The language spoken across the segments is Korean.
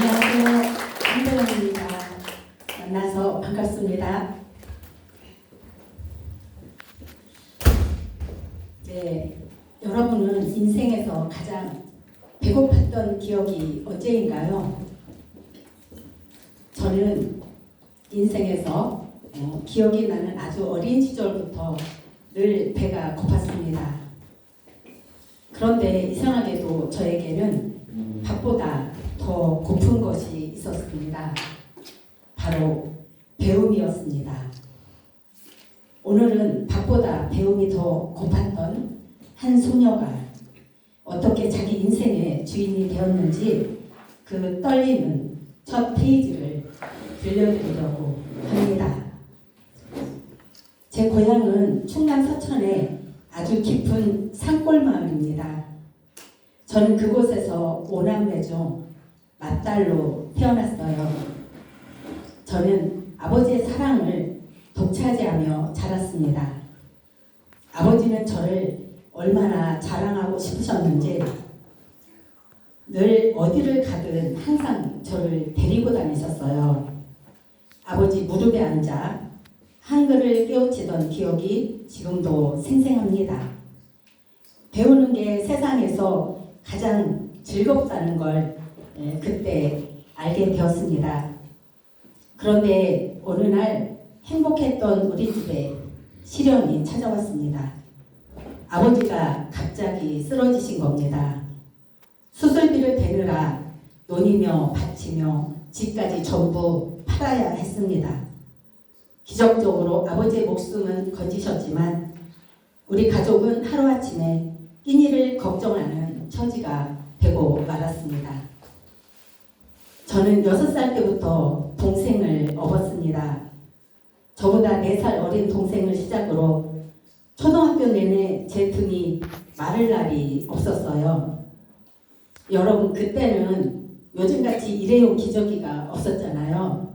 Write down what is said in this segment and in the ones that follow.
안녕하세요. 한대원입니다. 만나서 반갑습니다. 네, 여러분은 인생에서 가장 배고팠던 기억이 언제인가요? 저는 인생에서 기억이 나는 아주 어린 시절부터 늘 배가 고팠습니다. 그런데 이상하게도 저에게는 밥보다 더 고픈 것이 있었습니다. 바로 배움이었습니다. 오늘은 밥보다 배움이 더 고팠던 한 소녀가 어떻게 자기 인생의 주인이 되었는지 그 떨리는 첫 페이지를 들려드리려고 합니다. 제 고향은 충남 서천의 아주 깊은 산골 마을입니다. 저는 그곳에서 5남매 중 맏딸로 태어났어요. 저는 아버지의 사랑을 독차지하며 자랐습니다. 아버지는 저를 얼마나 자랑하고 싶으셨는지 늘 어디를 가든 항상 저를 데리고 다니셨어요. 아버지 무릎에 앉아 한글을 깨우치던 기억이 지금도 생생합니다. 배우는 게 세상에서 가장 즐겁다는 걸 그때 알게 되었습니다. 그런데 어느 날 행복했던 우리 집에 시련이 찾아왔습니다. 아버지가 갑자기 쓰러지신 겁니다. 수술비를 대느라 논이며 밭이며 집까지 전부 팔아야 했습니다. 기적적으로 아버지의 목숨은 건지셨지만 우리 가족은 하루아침에 끼니를 걱정하는 처지가 되고 말았습니다. 저는 6살 때부터 동생을 업었습니다. 저보다 4살 어린 동생을 시작으로 초등학교 내내 제 등이 마를 날이 없었어요. 여러분, 그때는 요즘같이 일회용 기저귀가 없었잖아요.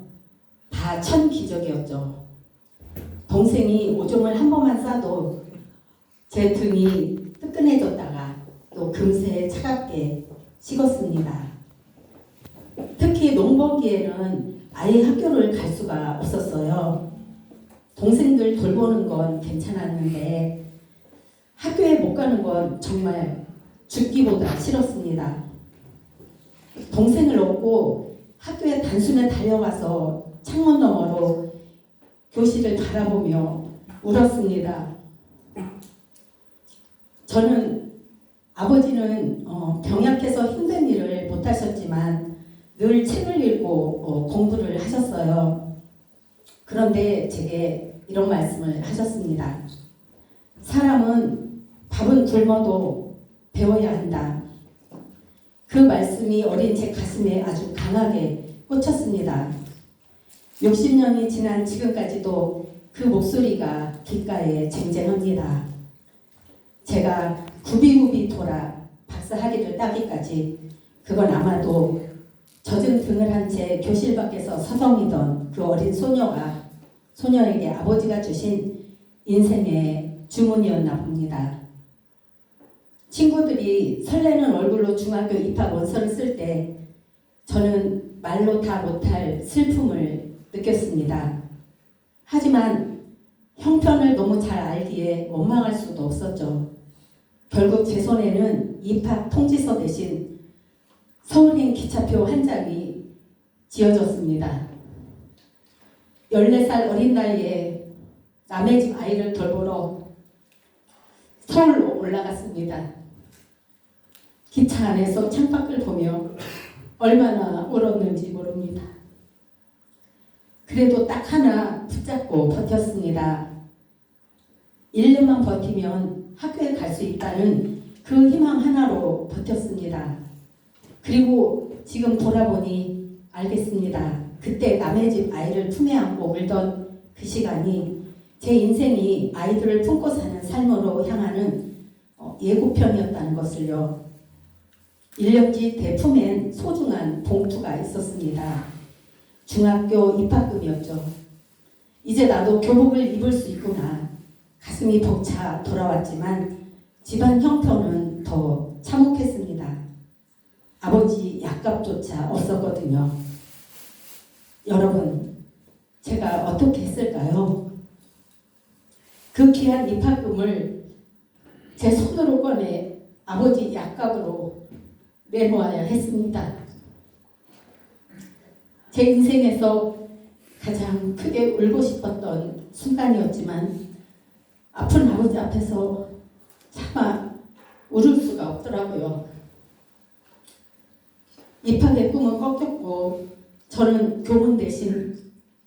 다 천기저귀였죠. 동생이 오줌을 한 번만 싸도 제 등이 뜨끈해졌다가 또 금세 차갑게 식었습니다. 특히 농번기에는 아예 학교를 갈 수가 없었어요. 동생들 돌보는 건 괜찮았는데 학교에 못 가는 건 정말 죽기보다 싫었습니다. 동생을 업고 학교에 단숨에 달려가서 창문 너머로 교실을 바라보며 울었습니다. 저는 아버지는 병약해서 힘든 일을 못하셨지만 늘 책을 읽고 공부를 하셨어요. 그런데 제게 이런 말씀을 하셨습니다. 사람은 밥은 굶어도 배워야 한다. 그 말씀이 어린 제 가슴에 아주 강하게 꽂혔습니다. 60년이 지난 지금까지도 그 목소리가 귓가에 쟁쟁합니다. 제가 굽이굽이 돌아 박사학위를 따기까지 그건 아마도 젖은 등을 한 채 교실 밖에서 서성이던 그 어린 소녀에게 아버지가 주신 인생의 주문이었나 봅니다. 친구들이 설레는 얼굴로 중학교 입학 원서를 쓸 때 저는 말로 다 못할 슬픔을 느꼈습니다. 하지만 형편을 너무 잘 알기에 원망할 수도 없었죠. 결국 제 손에는 입학 통지서 대신 서울행 기차표 한 장이 지어졌습니다. 14살 어린 나이에 남의 집 아이를 돌보러 서울로 올라갔습니다. 기차 안에서 창밖을 보며 얼마나 울었는지 모릅니다. 그래도 딱 하나 붙잡고 버텼습니다. 1년만 버티면 학교에 갈 수 있다는 그 희망 하나로 버텼습니다. 그리고 지금 돌아보니 알겠습니다. 그때 남의 집 아이를 품에 안고 울던 그 시간이 제 인생이 아이들을 품고 사는 삶으로 향하는 예고편이었다는 것을요. 인력지 대품엔 소중한 봉투가 있었습니다. 중학교 입학금이었죠. 이제 나도 교복을 입을 수 있구나. 가슴이 벅차 돌아왔지만 집안 형편은 더 참혹했습니다. 아버지 약값조차 없었거든요. 여러분, 제가 어떻게 했을까요? 그 귀한 입학금을 제 손으로 꺼내 아버지 약값으로 내놓아야 했습니다. 제 인생에서 가장 크게 울고 싶었던 순간이었지만 아픈 아버지 앞에서 차마 울을 수가 없더라고요. 입학의 꿈은 꺾였고 저는 교문 대신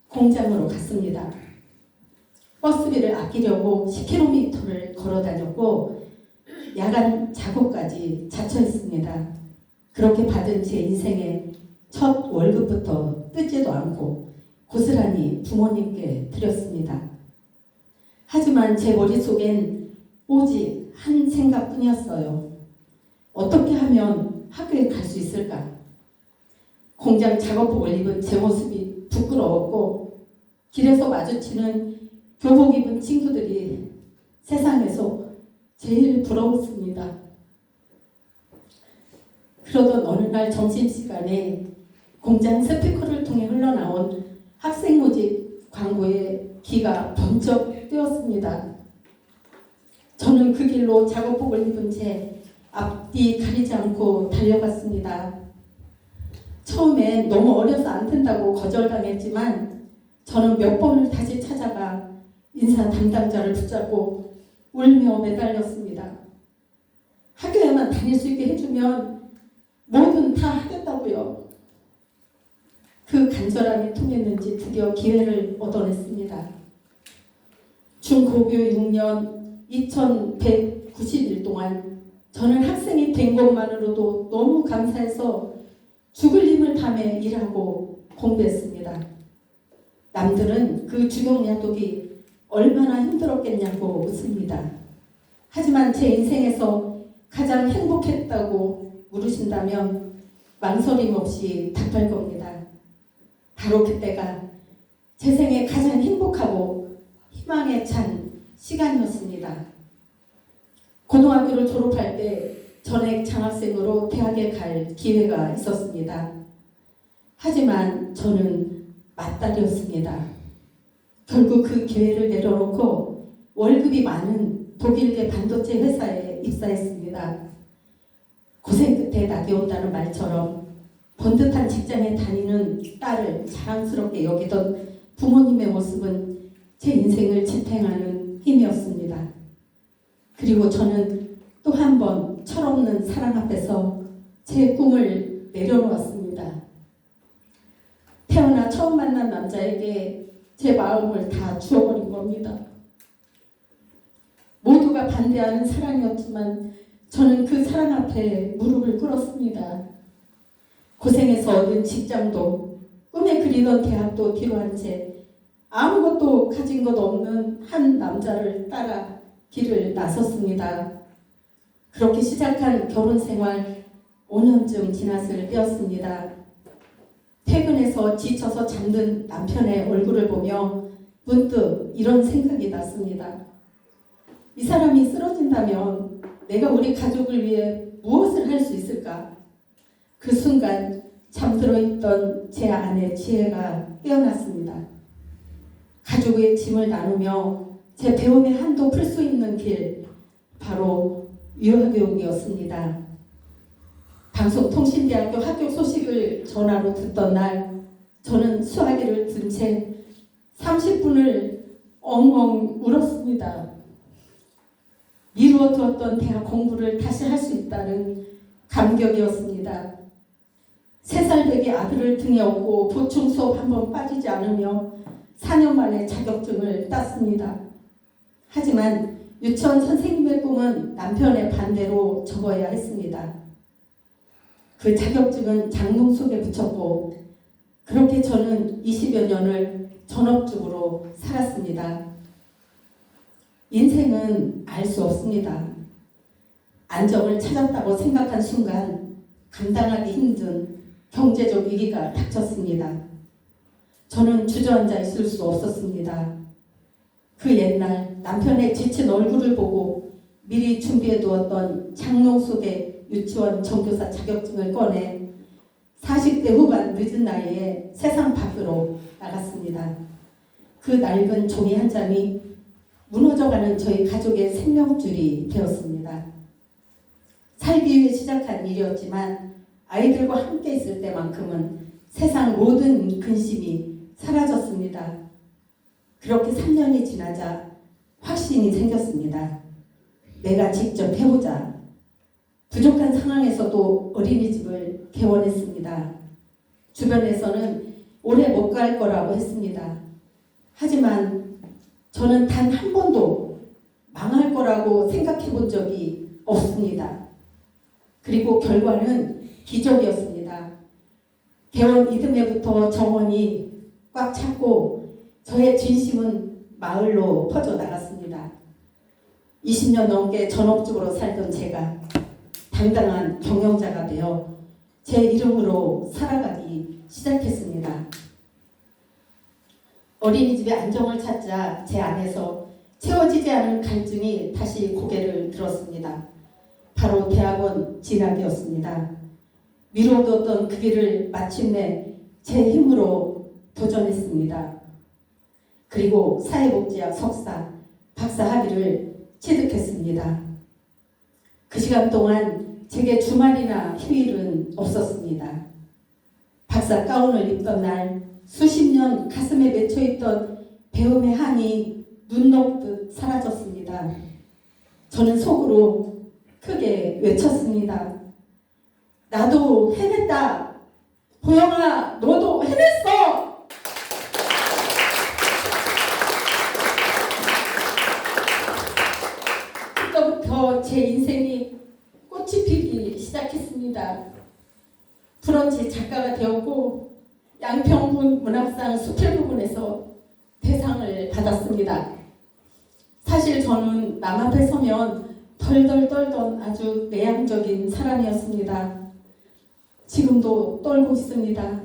공장으로 갔습니다. 버스비를 아끼려고 10km를 걸어 다녔고 야간 작업까지 자처했습니다. 그렇게 받은 제 인생의 첫 월급부터 뜯지도 않고 고스란히 부모님께 드렸습니다. 하지만 제 머릿속엔 오직 한 생각뿐이었어요. 어떻게 하면 학교에 갈 수 있을까? 공장 작업복을 입은 제 모습이 부끄러웠고 길에서 마주치는 교복 입은 친구들이 세상에서 제일 부러웠습니다. 그러던 어느 날 점심시간에 공장 스피커를 통해 흘러나온 학생 모집 광고에 귀가 번쩍 뜨였습니다. 저는 그 길로 작업복을 입은 채 앞뒤 가리지 않고 달려갔습니다. 처음엔 너무 어려서 안 된다고 거절당했지만 저는 몇 번을 다시 찾아가 인사 담당자를 붙잡고 울며 매달렸습니다. 학교에만 다닐 수 있게 해주면 뭐든 다 하겠다고요. 그 간절함이 통했는지 드디어 기회를 얻어냈습니다. 중고교 6년 2190일 동안 저는 학생이 된 것만으로도 너무 감사해서 죽을 힘을 다해 일하고 공부했습니다. 남들은 그 주경야독이 얼마나 힘들었겠냐고 웃습니다. 하지만 제 인생에서 가장 행복했다고 물으신다면 망설임 없이 답할 겁니다. 바로 그때가 제 생에 가장 행복하고 희망에 찬 시간이었습니다. 고등학교를 졸업할 때 전액 장학생으로 대학에 갈 기회가 있었습니다. 하지만 저는 맞다리였습니다. 결국 그 기회를 내려놓고 월급이 많은 독일계 반도체 회사에 입사했습니다. 고생 끝에 낙이 온다는 말처럼 번듯한 직장에 다니는 딸을 자랑스럽게 여기던 부모님의 모습은 제 인생을 지탱하는 힘이었습니다. 그리고 저는 또 한 번 철없는 사랑 앞에서 제 꿈을 내려놓았습니다. 태어나 처음 만난 남자에게 제 마음을 다 주어버린 겁니다. 모두가 반대하는 사랑이었지만 저는 그 사랑 앞에 무릎을 꿇었습니다. 고생해서 얻은 직장도 꿈에 그리던 대학도 뒤로 한 채 아무것도 가진 것 없는 한 남자를 따라 길을 나섰습니다. 그렇게 시작한 결혼 생활 5년쯤 지났을 때였습니다. 퇴근해서 지쳐서 잠든 남편의 얼굴을 보며 문득 이런 생각이 났습니다. 이 사람이 쓰러진다면 내가 우리 가족을 위해 무엇을 할 수 있을까? 그 순간 잠들어 있던 제 아내 지혜가 깨어났습니다. 가족의 짐을 나누며 제 배움의 한도 풀 수 있는 길, 바로 유아교육이었습니다. 방송통신대학교 합격 소식을 전화로 듣던 날 저는 수화기를 든 채 30분을 엉엉 울었습니다. 미루어 두었던 대학 공부를 다시 할 수 있다는 감격이었습니다. 3살 되기 아들을 등에 업고 보충 수업 한 번 빠지지 않으며 4년 만에 자격증을 땄습니다. 하지만 유치원 선생님의 꿈은 남편의 반대로 접어야 했습니다. 그 자격증은 장롱 속에 붙였고 그렇게 저는 20여 년을 전업주부로 살았습니다. 인생은 알 수 없습니다. 안정을 찾았다고 생각한 순간 감당하기 힘든 경제적 위기가 닥쳤습니다. 저는 주저앉아 있을 수 없었습니다. 그 옛날 남편의 지친 얼굴을 보고 미리 준비해 두었던 장롱 속에 유치원 전교사 자격증을 꺼내 40대 후반 늦은 나이에 세상 밖으로 나갔습니다. 그 낡은 종이 한 장이 무너져가는 저희 가족의 생명줄이 되었습니다. 살기 위해 시작한 일이었지만 아이들과 함께 있을 때만큼은 세상 모든 근심이 사라졌습니다. 그렇게 3년이 지나자 확신이 생겼습니다. 내가 직접 해보자. 부족한 상황에서도 어린이집을 개원했습니다. 주변에서는 오래 못 갈 거라고 했습니다. 하지만 저는 단 한 번도 망할 거라고 생각해 본 적이 없습니다. 그리고 결과는 기적이었습니다. 개원 이듬해부터 정원이 꽉 찼고 저의 진심은 마을로 퍼져나갔습니다. 20년 넘게 전업주부로 살던 제가 당당한 경영자가 되어 제 이름으로 살아가기 시작했습니다. 어린이집의 안정을 찾자 제 안에서 채워지지 않은 갈증이 다시 고개를 들었습니다. 바로 대학원 진학이었습니다. 미뤄뒀던 그 길을 마침내 제 힘으로 도전했습니다. 그리고 사회복지학 석사, 박사 학위를 취득했습니다. 그 시간 동안 제게 주말이나 휴일은 없었습니다. 박사 가운을 입던 날 수십 년 가슴에 맺혀있던 배움의 한이 눈 녹듯 사라졌습니다. 저는 속으로 크게 외쳤습니다. 나도 해냈다. 보영아, 너도 해냈어. 그때부터 제 인생이 꽃이 피기 시작했습니다. 브런치 작가가 되었고 양평군 문학상 수필부분에서 대상을 받았습니다. 사실 저는 남 앞에 서면 덜덜 떨던 아주 내향적인 사람이었습니다. 지금도 떨고 있습니다.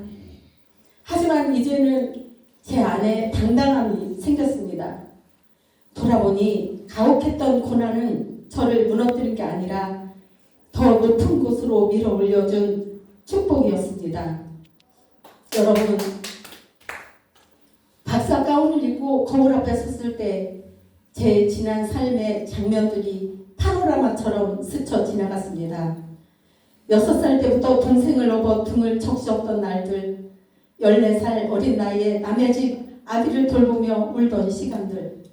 하지만 이제는 제 안에 당당함이 생겼습니다. 돌아보니 가혹했던 고난은 저를 무너뜨린 게 아니라 더 높은 곳으로 밀어 올려준 축복이었습니다. 여러분, 박사 가운을 입고 거울 앞에 섰을 때 제 지난 삶의 장면들이 파노라마처럼 스쳐 지나갔습니다. 6살 때부터 동생을 업어 등을 적셨던 날들, 14살 어린 나이에 남의 집 아기를 돌보며 울던 시간들,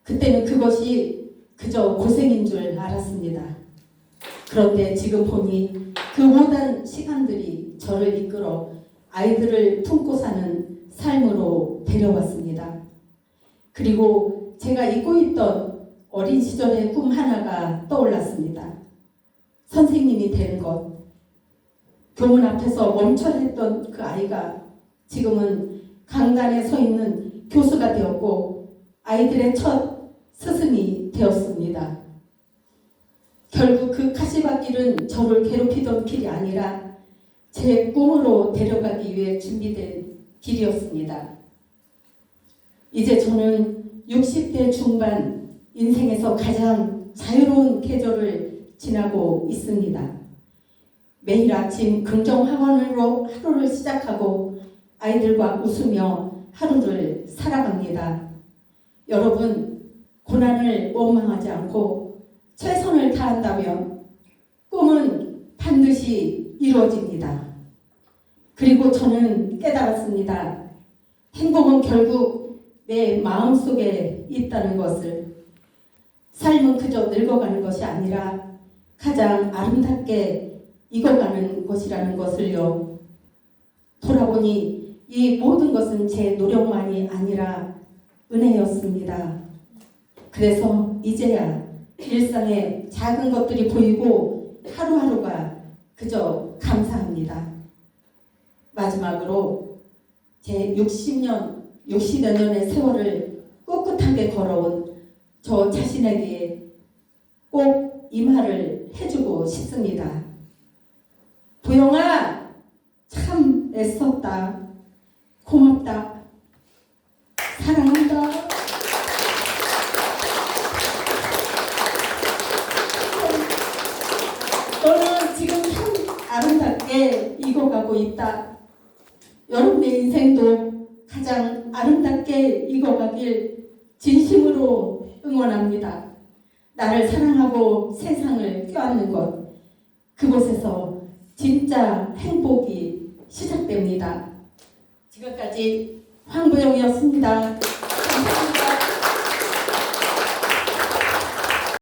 그때는 그것이 그저 고생인 줄 알았습니다. 그런데 지금 보니 그 모든 시간들이 저를 이끌어 아이들을 품고 사는 삶으로 데려왔습니다. 그리고 제가 잊고 있던 어린 시절의 꿈 하나가 떠올랐습니다. 선생님이 되는 것. 교문 앞에서 멈춰야 했던 그 아이가 지금은 강단에 서 있는 교수가 되었고 아이들의 첫 스승이 되었습니다. 결국 그 가시밭길은 저를 괴롭히던 길이 아니라 제 꿈으로 데려가기 위해 준비된 길이었습니다. 이제 저는 60대 중반 인생에서 가장 자유로운 계절을 지나고 있습니다. 매일 아침 긍정학원으로 하루를 시작하고 아이들과 웃으며 하루를 살아갑니다. 여러분, 고난을 원망하지 않고 최선을 다한다면 꿈은 반드시 이루어집니다. 그리고 저는 깨달았습니다. 행복은 결국 내 마음속에 있다는 것을. 삶은 그저 늙어가는 것이 아니라 가장 아름답게 익어가는 것이라는 것을요. 돌아보니 이 모든 것은 제 노력만이 아니라 은혜였습니다. 그래서 이제야 일상의 작은 것들이 보이고 하루하루가 그저 감사합니다. 마지막으로 제 60여 년의 세월을 꿋꿋하게 걸어온 저 자신에게 꼭 이 말을 해주고 싶습니다. 보영아, 참 애썼다. 고맙다. 사랑한다. 아름답게 익어가고 있다. 여러분의 인생도 가장 아름답게 익어가길 진심으로 응원합니다. 나를 사랑하고 세상을 껴안는 곳, 그곳에서 진짜 행복이 시작됩니다. 지금까지 황보영이었습니다. 감사합니다.